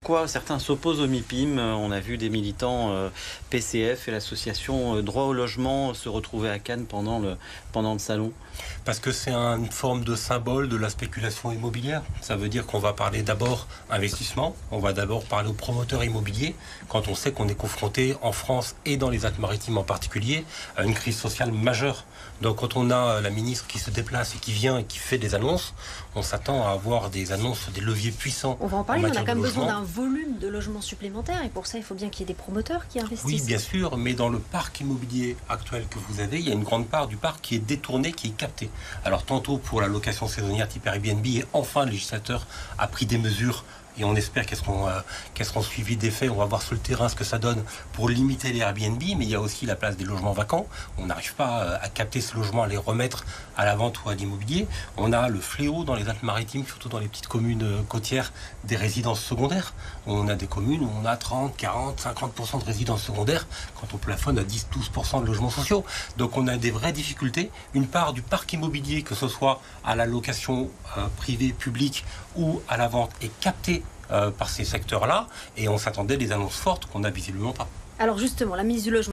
pourquoi certains s'opposent au MIPIM. On a vu des militants PCF et l'association Droit au logement se retrouver à Cannes pendant le salon. Parce que c'est une forme de symbole de la spéculation immobilière. Ça veut dire qu'on va parler d'abord investissement, on va d'abord parler aux promoteurs immobiliers, quand on sait qu'on est confronté en France et dans les Alpes-Maritimes en particulier à une crise sociale majeure. Donc quand on a la ministre qui se déplace et qui vient et qui fait des annonces, on s'attend à avoir des annonces, des leviers puissants. On va en parler, mais on a quand même besoin d'un volume de logements supplémentaires et pour ça il faut bien qu'il y ait des promoteurs qui investissent. Oui, bien sûr, mais dans le parc immobilier actuel que vous avez, il y a une grande part du parc qui est détournée, qui est captée. Alors tantôt pour la location saisonnière type Airbnb, et enfin le législateur a pris des mesures et on espère qu'elles seront suivies d'effet. On va voir sur le terrain ce que ça donne pour limiter les Airbnb, mais il y a aussi la place des logements vacants. On n'arrive pas à capter ces logements, à les remettre à la vente ou à l'immobilier. On a le fléau dans les Alpes-Maritimes, surtout dans les petites communes côtières, des résidences secondaires. On a des communes où on a 30, 40, 50% de résidences secondaires quand on plafonne à 10-12% de logements sociaux. Donc on a des vraies difficultés. Une part du parc immobilier, que ce soit à la location privée, publique ou à la vente, est captée par ces secteurs-là, et on s'attendait à des annonces fortes qu'on n'a visiblement pas. Alors justement, la ministre du Logement